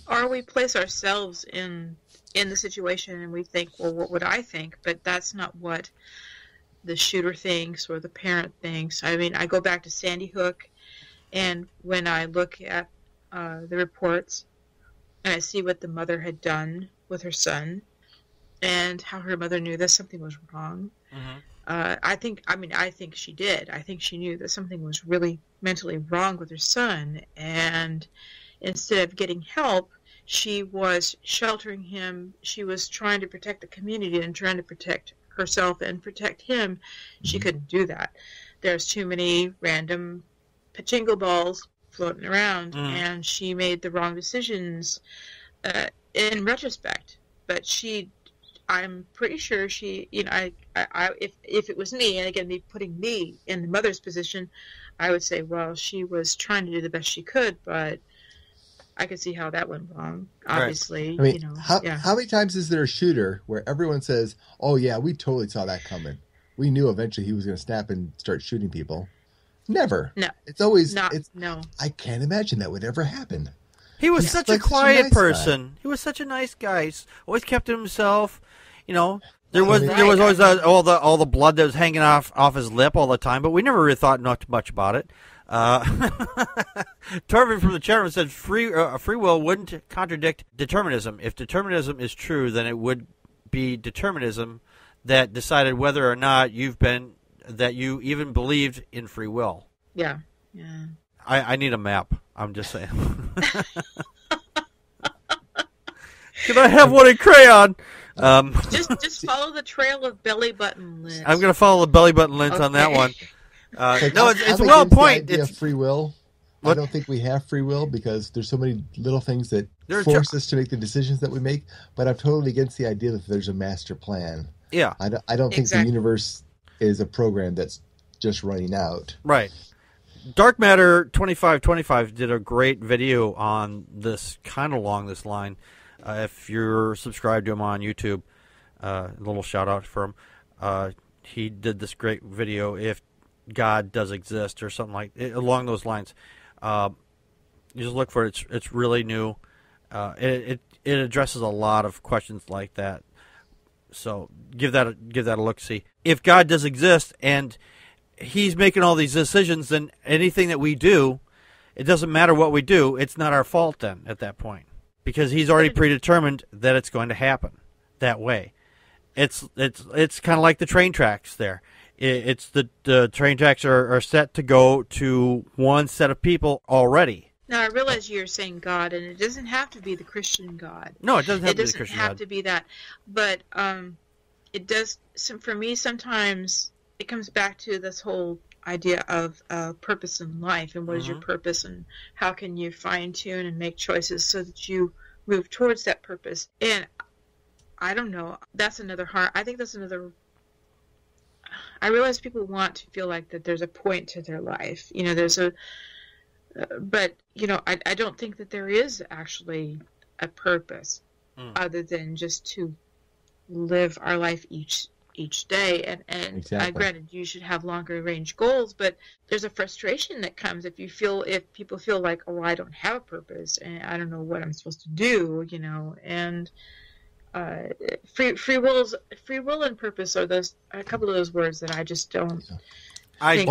Or we place ourselves in the situation and we think, well, what would I think? But that's not what the shooter thinks or the parent thinks. I mean, I go back to Sandy Hook, and when I look at the reports and I see what the mother had done with her son and how her mother knew that something was wrong, I think she did. I think she knew that something was really mentally wrong with her son, and instead of getting help, she was sheltering him. She was trying to protect the community and trying to protect herself and protect him. She couldn't do that. There's too many random pachinko balls floating around, and she made the wrong decisions in retrospect. But I'm pretty sure she, if it was me, and again, putting me in the mother's position, I would say, well, she was trying to do the best she could, but I could see how that went wrong. Obviously, right. I mean, how many times is there a shooter where everyone says, "Oh yeah, we totally saw that coming. We knew eventually he was going to snap and start shooting people"? Never. No. It's always no. I can't imagine that would ever happen. He was such a quiet person. He was such a nice guy. He's always kept to himself. There was always all the blood that was hanging off his lip all the time, but we never really thought much about it. Torvin from the chat room said free will wouldn't contradict determinism. If determinism is true, then it would be determinism that decided whether or not you even believed in free will. Yeah. I need a map. I'm just saying. Can I have one in crayon? Just follow the trail of belly button lint. I'm going to follow the belly button lint on that one. No, it's a well point. It's free will. I don't think we have free will because there's so many little things that force us to make the decisions that we make. But I'm totally against the idea that there's a master plan. Yeah, I don't think the universe is a program that's just running out. Right. Dark Matter 2525 did a great video on this, kind of along this line. If you're subscribed to him on YouTube, a little shout out for him. He did this great video, If God Does Exist, or something like along those lines. You just look for it. It's really new. It addresses a lot of questions like that. So give that a look. See, if God does exist and He's making all these decisions, then anything that we do, it doesn't matter what we do. It's not our fault then at that point, because He's already predetermined that it's going to happen that way. It's kind of like the train tracks there. It's the train tracks are set to go to one set of people already. Now, I realize you're saying God, and it doesn't have to be the Christian God. No, it doesn't have to be the Christian God. It doesn't have to be that. But it does, for me, sometimes it comes back to this whole idea of purpose in life, and what is your purpose, and how can you fine-tune and make choices so that you move towards that purpose. And I don't know. I think that's another... I realize people want to feel like that there's a point to their life. But I don't think that there is actually a purpose other than just to live our life each day. And exactly. Granted, you should have longer range goals, but there's a frustration that comes if people feel like, oh, I don't have a purpose and I don't know what I'm supposed to do, and free will and purpose are a couple of those words that I just don't. I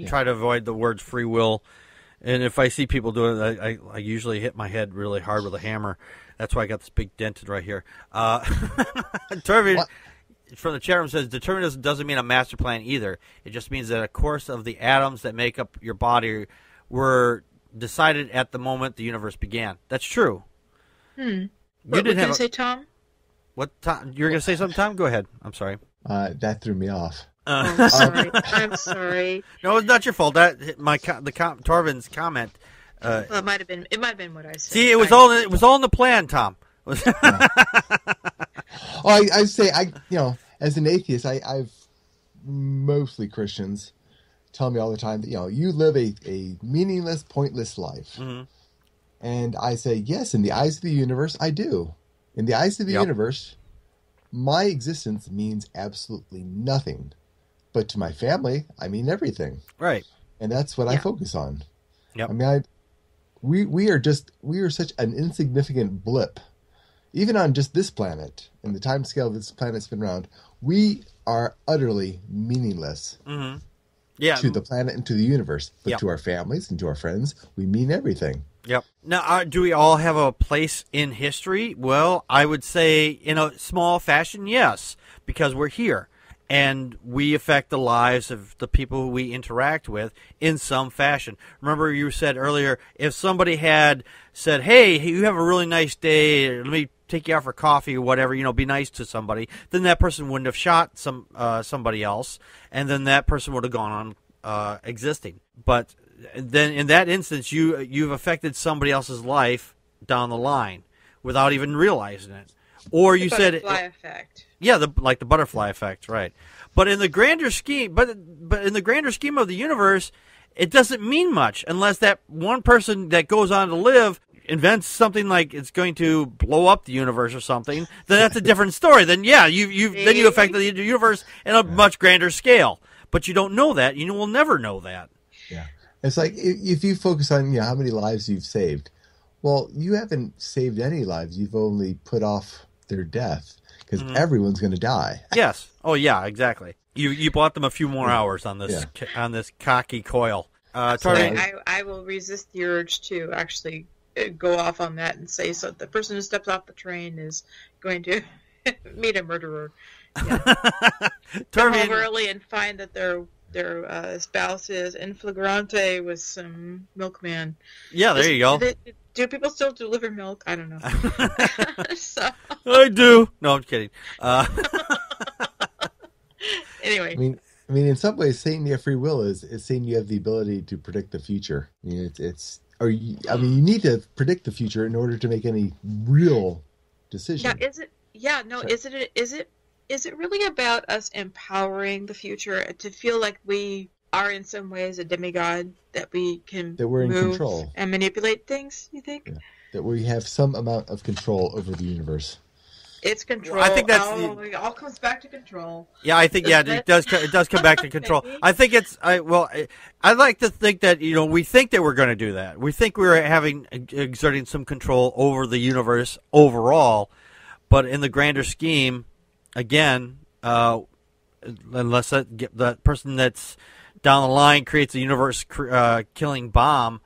try to avoid the words free will, and if I see people doing it, I usually hit my head really hard with a hammer. That's why I got this big dented right here. Turvin from the chat room says determinism doesn't mean a master plan either. It just means that a course of the atoms that make up your body were decided at the moment the universe began. That's true. What were you going to say, Tom? What, Tom? You were going to say something, Tom? Go ahead. I'm sorry. That threw me off. I'm sorry. I'm sorry. No, it's not your fault. Torvin's comment. Well, it might have been what I said. See, it was all in the plan, Tom. I say as an atheist, I've mostly Christians tell me all the time that you live a meaningless, pointless life. Mm-hmm. And I say, yes, in the eyes of the universe, I do. In the eyes of the universe, my existence means absolutely nothing. But to my family, I mean everything. Right. And that's what I focus on. Yep. I mean, we are such an insignificant blip. Even on just this planet, in the time scale this planet's been around, we are utterly meaningless. Mm-hmm. To the planet and to the universe. But to our families and to our friends, we mean everything. Yep. Now, do we all have a place in history? Well, I would say in a small fashion, yes, because we're here. And we affect the lives of the people who we interact with in some fashion. Remember you said earlier, if somebody had said, hey, you have a really nice day, let me take you out for coffee or whatever, be nice to somebody, then that person wouldn't have shot somebody else, and then that person would have gone on existing. But then in that instance, you've affected somebody else's life down the line without even realizing it. Or you said butterfly effect. Yeah, like the butterfly effect, right? But in the grander scheme, but in the grander scheme of the universe, it doesn't mean much unless that one person that goes on to live invents something like it's going to blow up the universe or something. Then that's a different story. Then then you affected the universe in a much grander scale. But you don't know that. You will never know that. Yeah, it's like if you focus on how many lives you've saved. Well, you haven't saved any lives. You've only put off their death because everyone's going to die. Yes. Oh, yeah. Exactly. You bought them a few more hours on this cocky coil. I will resist the urge to actually go off on that and say so. The person who steps off the train is going to meet a murderer. Yeah. Come home early and find that their spouse is in flagrante with some milkman. Yeah, there you go. Do people still deliver milk? I don't know. I do. No, I'm kidding. Anyway. I mean, in some ways, saying you have free will is saying you have the ability to predict the future. I mean, you need to predict the future in order to make any real decision. Yeah, is it? Yeah, no. Sorry. Is it really about us empowering the future to feel like we are in some ways a demigod, that we can we're in move control and manipulate things? You think that we have some amount of control over the universe? It's control. Well, I think it all comes back to control. Yeah, I think it does come back to control. I think I like to think that we think that we're going to do that. We think we're exerting some control over the universe overall, but in the grander scheme, again, unless that person that's down the line creates a universe killing bomb,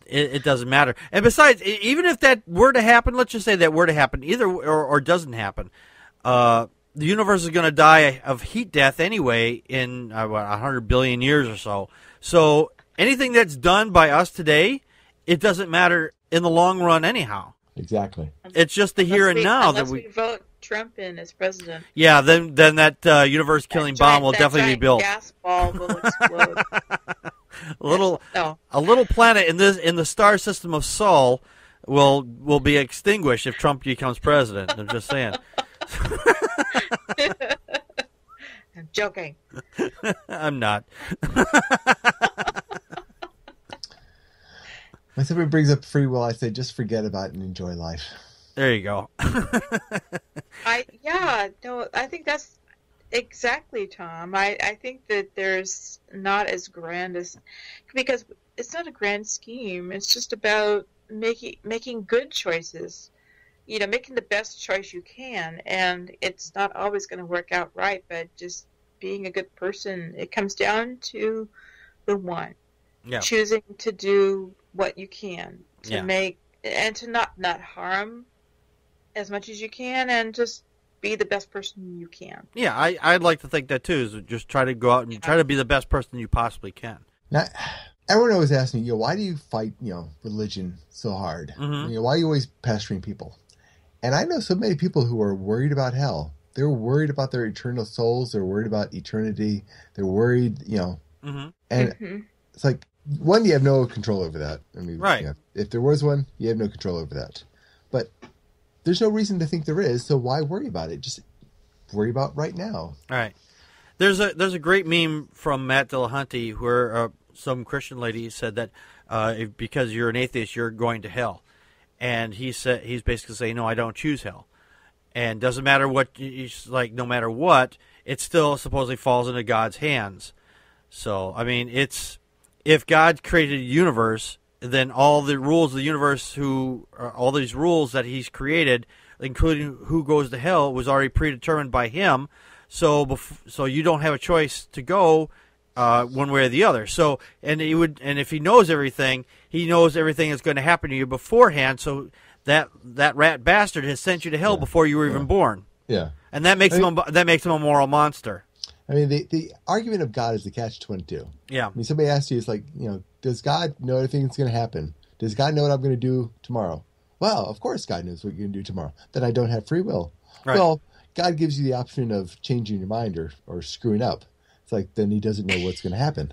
it doesn't matter. And besides, even if that were to happen, let's just say that were to happen, either or doesn't happen, the universe is going to die of heat death anyway in 100 billion years or so. So anything that's done by us today, it doesn't matter in the long run anyhow. Exactly. It's just the here and now that we vote Trump in as president. Yeah, then that universe-killing bomb will definitely be built. Gas ball will explode. A little planet in the star system of Sol will be extinguished if Trump becomes president. I'm just saying. I'm joking. I'm not. When somebody brings up free will, I say just forget about it and enjoy life. There you go. I think that's exactly, Tom. I think that there's not as grand as, because it's not a grand scheme. It's just about making good choices. Making the best choice you can, and it's not always going to work out right. But just being a good person, it comes down to the one. Yeah. Choosing to do what you can to make and to not harm as much as you can, and just be the best person you can. Yeah, I'd like to think that too. Is just try to go out and try to be the best person you possibly can. Now, everyone always asks me, why do you fight, religion so hard? Mm-hmm. Why are you always pestering people? And I know so many people who are worried about hell. They're worried about their eternal souls. They're worried about eternity. They're worried, Mm-hmm. And it's like, one, you have no control over that. I mean, right. If there was one, you have no control over that. But there's no reason to think there is, so why worry about it? Just worry about right now. All right. There's a great meme from Matt Dillahunty where some Christian lady said that because you're an atheist, you're going to hell. And he's basically saying, no, I don't choose hell. And doesn't matter what, like, no matter what, it still supposedly falls into God's hands. So, I mean, if God created a universe, then all the rules of the universe, all these rules that he's created, including who goes to hell, was already predetermined by him. So you don't have a choice to go one way or the other. So, and if he knows everything that's going to happen to you beforehand. So that rat bastard has sent you to hell before you were even born. Yeah, and that makes him a moral monster. I mean, the argument of God is the catch-22. Yeah. I mean, somebody asks you, it's like, does God know everything that's going to happen? Does God know what I'm going to do tomorrow? Well, of course God knows what you're going to do tomorrow. Then I don't have free will. Right. Well, God gives you the option of changing your mind or screwing up. It's like, then he doesn't know what's going to happen.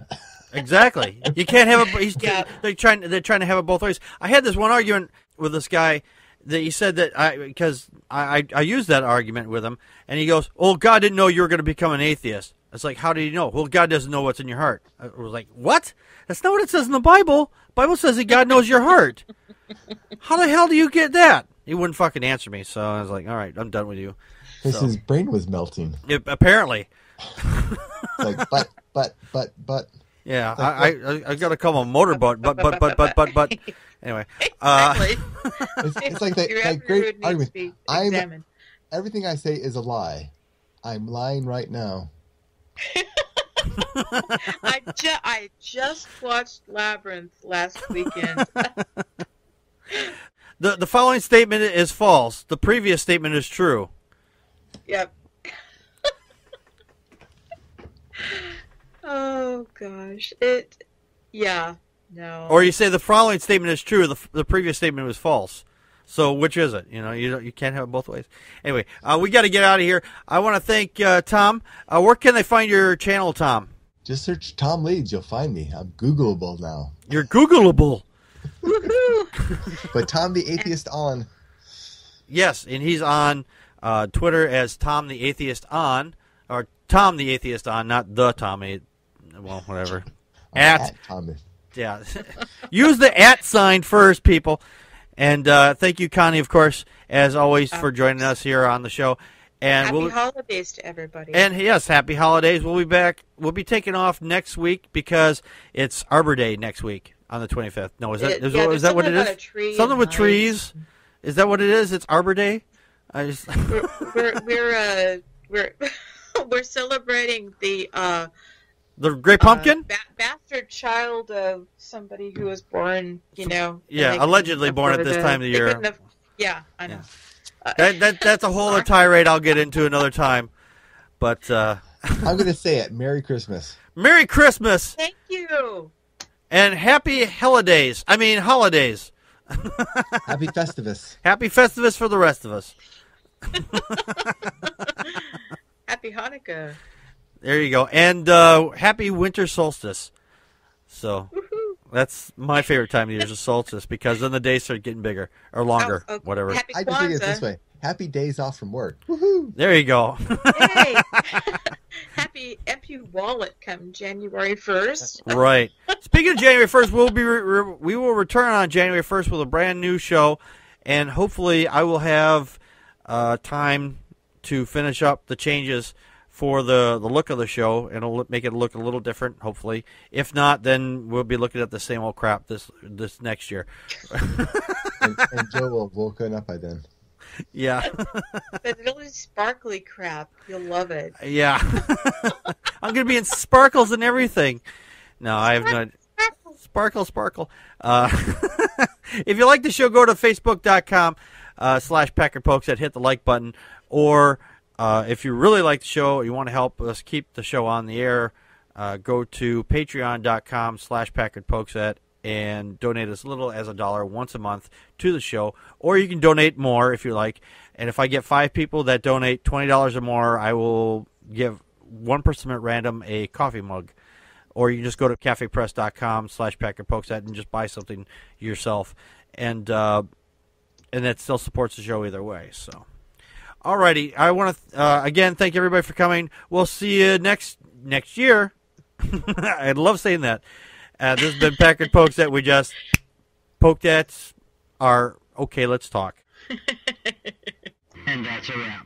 Exactly. You can't have a. Yeah. They're trying to have it both ways. I had this one argument with this guy that he said that because I used that argument with him, and he goes, "Oh, God didn't know you were going to become an atheist." It's like, how did he know? Well, God doesn't know what's in your heart. I was like, what? That's not what it says in the Bible. The Bible says that God knows your heart. How the hell do you get that? He wouldn't fucking answer me, so I was like, all right, I'm done with you. His brain was melting. Apparently. It's like, but. Yeah, Like, I got to call him a motorboat, but. Anyway. Exactly. It's like that Your great every word needs argument. to be examined. Everything I say is a lie. I'm lying right now. I just watched Labyrinth last weekend. The following statement is false. The previous statement is true. Yep. Oh gosh, no. Or you say the following statement is true. The previous statement was false. So which is it? You can't have it both ways. Anyway, we got to get out of here. I want to thank Tom. Where can they find your channel, Tom? Just search Tom Leeds. You'll find me. I'm Googleable now. You're Googleable. Woohoo! But Tom the Atheist on. Yes, and he's on Twitter as Tom the Atheist on, or Tom the Atheist on, not the Tom. Well, whatever. At Tom. Yeah. Use the @ sign first, people. And thank you, Connie, of course, as always, for joining us here on the show. And happy holidays to everybody. And yes, happy holidays. We'll be back. We'll be taking off next week because it's Arbor Day next week on the 25th. No, is that what it is? Something with trees. Is that what it is? It's Arbor Day. We're we're celebrating the Great Pumpkin. Bastard child of somebody who was born, Yeah, allegedly born at this time of the year. Yeah, I know. That's a whole other tirade I'll get into another time. But I'm going to say it. Merry Christmas. Merry Christmas. Thank you. And happy holidays. Happy Festivus. Happy Festivus for the rest of us. Happy Hanukkah. There you go. And happy winter solstice. So that's my favorite time of year is the solstice because then the days start getting bigger or longer, whatever. Happy I just think it this way. Happy days off from work. Woohoo! There you go. Yay! Happy empty wallet come January 1st. Right. Speaking of January 1st, we will return on January 1st with a brand new show, and hopefully I will have time to finish up the changes for the look of the show, and it'll make it look a little different, hopefully. If not, then we'll be looking at the same old crap this next year. and Joe will have woken up by then. Yeah. That really sparkly crap. You'll love it. Yeah. I'm going to be in sparkles and everything. No, I have no... Sparkle. If you like the show, go to facebook.com/PackardPokes, hit the like button, or... if you really like the show, you want to help us keep the show on the air, go to patreon.com/PackardPokes and donate as little as $1 once a month to the show. Or you can donate more if you like. And if I get 5 people that donate $20 or more, I will give one person at random a coffee mug. Or you can just go to cafepress.com/PackardPokes and just buy something yourself. And that still supports the show either way, so... Alrighty, I want to again thank everybody for coming. We'll see you next year. I love saying that. This has been Packard Pokes that we just poked at our okay. Let's talk. And that's a wrap.